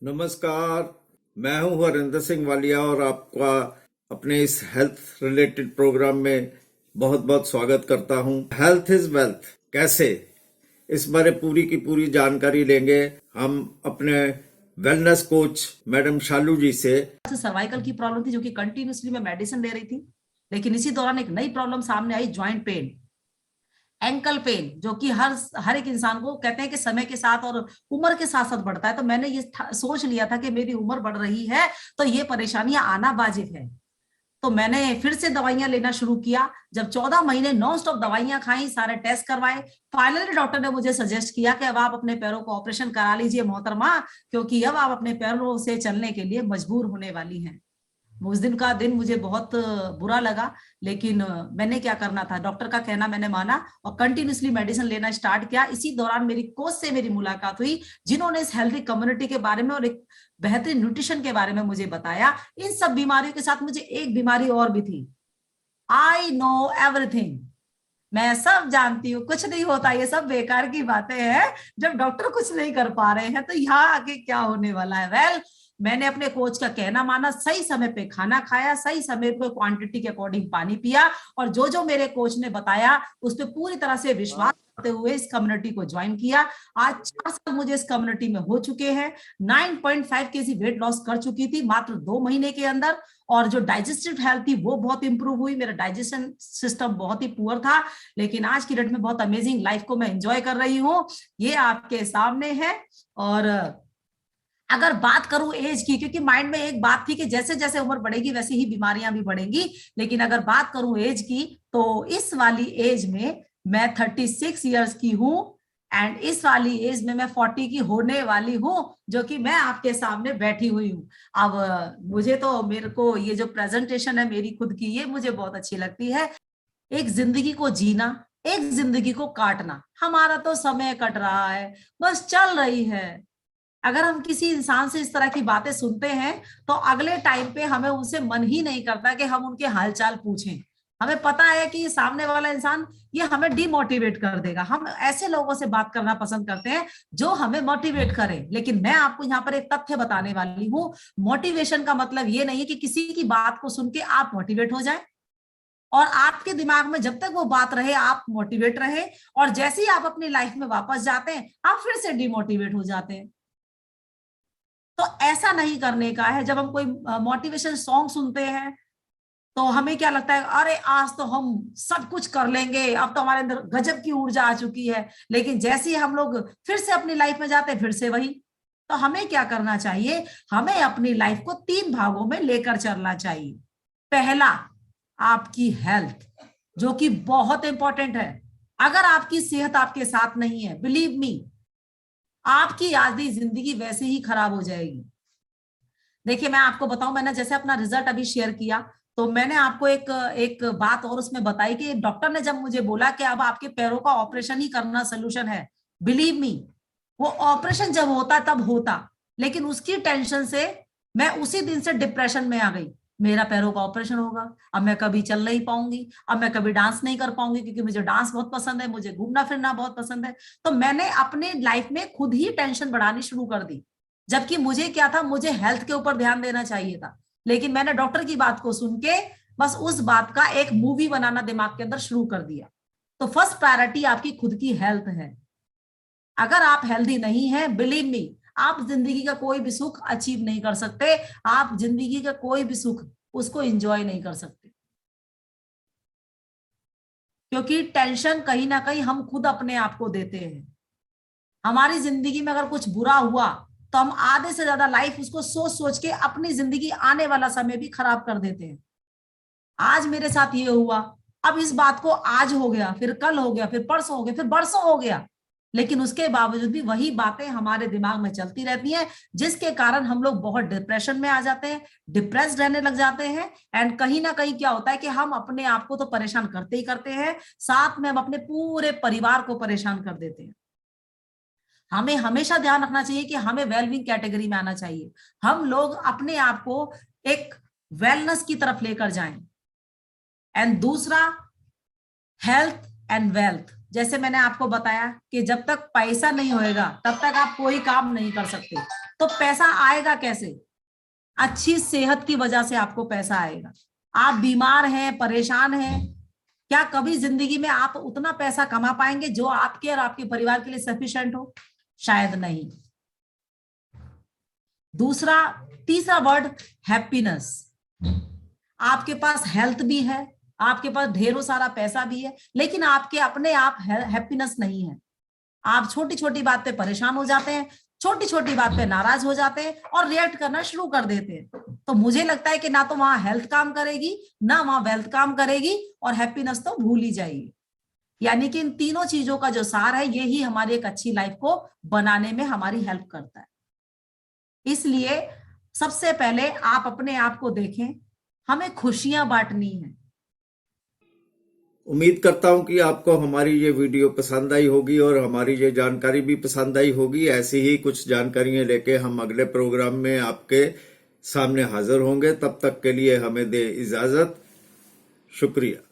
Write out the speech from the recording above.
नमस्कार। मैं हूं हरिंदर सिंह वालिया और आपका अपने इस हेल्थ रिलेटेड प्रोग्राम में बहुत बहुत स्वागत करता हूं। हेल्थ इज वेल्थ कैसे, इस बारे पूरी की पूरी जानकारी लेंगे हम अपने वेलनेस कोच मैडम शालू जी से। सर्वाइकल की प्रॉब्लम थी जो कि कंटिन्यूसली मैं मेडिसिन ले रही थी, लेकिन इसी दौरान एक नई प्रॉब्लम सामने आई, जॉइंट पेन, एंकल पेन, जो कि हर एक इंसान को कहते हैं कि समय के साथ और उम्र के साथ साथ बढ़ता है। तो मैंने ये सोच लिया था कि मेरी उम्र बढ़ रही है तो ये परेशानियां आना वाजिब है। तो मैंने फिर से दवाइयां लेना शुरू किया। जब 14 महीने नॉन स्टॉप दवाइयां खाई, सारे टेस्ट करवाए, फाइनली डॉक्टर ने मुझे सजेस्ट किया कि अब आप अपने पैरों को ऑपरेशन करा लीजिए मोहतरमा, क्योंकि अब आप अपने पैरों से चलने के लिए मजबूर होने वाली हैं। उस दिन का दिन मुझे बहुत बुरा लगा, लेकिन मैंने क्या करना था, डॉक्टर का कहना मैंने माना और कंटिन्यूसली मेडिसिन लेना स्टार्ट किया। इसी दौरान मेरी कोच से मेरी मुलाकात हुई, जिन्होंने इस हेल्थी कम्युनिटी के बारे में और एक बेहतरीन न्यूट्रिशन के बारे में मुझे बताया। इन सब बीमारियों के साथ मुझे एक बीमारी और भी थी, आई नो एवरीथिंग, मैं सब जानती हूँ, कुछ नहीं होता, ये सब बेकार की बातें हैं। जब डॉक्टर कुछ नहीं कर पा रहे हैं तो यहाँ आके क्या होने वाला है। मैंने अपने कोच का कहना माना, सही समय पे खाना खाया, सही समय पे क्वांटिटी के अकॉर्डिंग पानी पिया, और जो जो मेरे कोच ने बताया उस पर पूरी तरह से विश्वास करते हुए इस कम्युनिटी को ज्वाइन किया। आज 4 साल मुझे इस कम्युनिटी में हो चुके हैं। 9.5 केजी वेट लॉस कर चुकी थी मात्र 2 महीने के अंदर, और जो डाइजेस्टिव हेल्थ थी वो बहुत इंप्रूव हुई। मेरा डाइजेशन सिस्टम बहुत ही पुअर था, लेकिन आज की डेट में बहुत अमेजिंग लाइफ को मैं एंजॉय कर रही हूँ। ये आपके सामने है। और अगर बात करूं एज की, क्योंकि माइंड में एक बात थी कि जैसे जैसे उम्र बढ़ेगी वैसे ही बीमारियां भी बढ़ेंगी, लेकिन अगर बात करूं एज की तो इस वाली एज में मैं 36 ईयर्स की हूं, एंड इस वाली एज में मैं 40 की होने वाली हूं, जो कि मैं आपके सामने बैठी हुई हूं। अब मुझे तो, मेरे को ये जो प्रेजेंटेशन है मेरी खुद की, ये मुझे बहुत अच्छी लगती है। एक जिंदगी को जीना, एक जिंदगी को काटना, हमारा तो समय कट रहा है, बस चल रही है। अगर हम किसी इंसान से इस तरह की बातें सुनते हैं तो अगले टाइम पे हमें उनसे मन ही नहीं करता कि हम उनके हालचाल पूछें। हमें पता है कि ये सामने वाला इंसान ये हमें डिमोटिवेट कर देगा। हम ऐसे लोगों से बात करना पसंद करते हैं जो हमें मोटिवेट करें। लेकिन मैं आपको यहाँ पर एक तथ्य बताने वाली हूँ, मोटिवेशन का मतलब ये नहीं है कि किसी की बात को सुन के आप मोटिवेट हो जाएं, और आपके दिमाग में जब तक वो बात रहे आप मोटिवेट रहे, और जैसे ही आप अपनी लाइफ में वापस जाते हैं आप फिर से डिमोटिवेट हो जाते हैं। तो ऐसा नहीं करने का है। जब हम कोई मोटिवेशन सॉन्ग सुनते हैं तो हमें क्या लगता है, अरे आज तो हम सब कुछ कर लेंगे, अब तो हमारे अंदर गजब की ऊर्जा आ चुकी है। लेकिन जैसे ही हम लोग फिर से अपनी लाइफ में जाते हैं फिर से वही। तो हमें क्या करना चाहिए, हमें अपनी लाइफ को 3 भागों में लेकर चलना चाहिए। पहला, आपकी हेल्थ, जो कि बहुत इंपॉर्टेंट है। अगर आपकी सेहत आपके साथ नहीं है, बिलीव मी, आपकी आधी जिंदगी वैसे ही खराब हो जाएगी। देखिए मैं आपको बताऊं, मैंने जैसे अपना रिजल्ट अभी शेयर किया, तो मैंने आपको एक एक बात और उसमें बताई कि डॉक्टर ने जब मुझे बोला कि अब आपके पैरों का ऑपरेशन ही करना सोल्यूशन है, बिलीव मी, वो ऑपरेशन जब होता तब होता, लेकिन उसकी टेंशन से मैं उसी दिन से डिप्रेशन में आ गई। मेरा पैरों का ऑपरेशन होगा, अब मैं कभी चल नहीं पाऊंगी, अब मैं कभी डांस नहीं कर पाऊंगी, क्योंकि मुझे डांस बहुत पसंद है, मुझे घूमना फिरना बहुत पसंद है। तो मैंने अपने लाइफ में खुद ही टेंशन बढ़ानी शुरू कर दी, जबकि मुझे क्या था, मुझे हेल्थ के ऊपर ध्यान देना चाहिए था। लेकिन मैंने डॉक्टर की बात को सुन के बस उस बात का एक मूवी बनाना दिमाग के अंदर शुरू कर दिया। तो फर्स्ट प्रायोरिटी आपकी खुद की हेल्थ है। अगर आप हेल्दी नहीं है, बिलीव मी, आप जिंदगी का कोई भी सुख अचीव नहीं कर सकते, आप जिंदगी का कोई भी सुख उसको एंजॉय नहीं कर सकते, क्योंकि टेंशन कहीं ना कहीं हम खुद अपने आप को देते हैं। हमारी जिंदगी में अगर कुछ बुरा हुआ तो हम आधे से ज्यादा लाइफ उसको सोच सोच के अपनी जिंदगी आने वाला समय भी खराब कर देते हैं। आज मेरे साथ ये हुआ, अब इस बात को आज हो गया, फिर कल हो गया, फिर परसों हो गया, फिर बरसों हो गया, लेकिन उसके बावजूद भी वही बातें हमारे दिमाग में चलती रहती हैं, जिसके कारण हम लोग बहुत डिप्रेशन में आ जाते हैं, डिप्रेस्ड रहने लग जाते हैं। एंड कहीं ना कहीं क्या होता है कि हम अपने आप को तो परेशान करते ही करते हैं, साथ में हम अपने पूरे परिवार को परेशान कर देते हैं। हमें हमेशा ध्यान रखना चाहिए कि हमें वेलबींग कैटेगरी में आना चाहिए। हम लोग अपने आप को एक वेलनेस की तरफ लेकर जाएं। एंड दूसरा, हेल्थ एंड वेल्थ, जैसे मैंने आपको बताया कि जब तक पैसा नहीं होएगा तब तक आप कोई काम नहीं कर सकते। तो पैसा आएगा कैसे? अच्छी सेहत की वजह से आपको पैसा आएगा। आप बीमार हैं, परेशान हैं, क्या कभी जिंदगी में आप उतना पैसा कमा पाएंगे जो आपके और आपके परिवार के लिए सफिशिएंट हो? शायद नहीं। तीसरा वर्ड हैप्पीनेस। आपके पास हेल्थ भी है, आपके पास ढेरों सारा पैसा भी है, लेकिन आपके अपने आप हैप्पीनेस नहीं है। आप छोटी छोटी बात पे परेशान हो जाते हैं, छोटी छोटी बात पे नाराज हो जाते हैं और रिएक्ट करना शुरू कर देते हैं। तो मुझे लगता है कि ना तो वहां हेल्थ काम करेगी, ना वहां वेल्थ काम करेगी, और हैप्पीनेस तो भूल ही जाएगी। यानी कि इन तीनों चीजों का जो सार है, यही हमारी एक अच्छी लाइफ को बनाने में हमारी हेल्प करता है। इसलिए सबसे पहले आप अपने आप को देखें, हमें खुशियां बांटनी है। उम्मीद करता हूं कि आपको हमारी ये वीडियो पसंद आई होगी और हमारी ये जानकारी भी पसंद आई होगी। ऐसी ही कुछ जानकारियां लेके हम अगले प्रोग्राम में आपके सामने हाजिर होंगे। तब तक के लिए हमें दे इजाजत। शुक्रिया।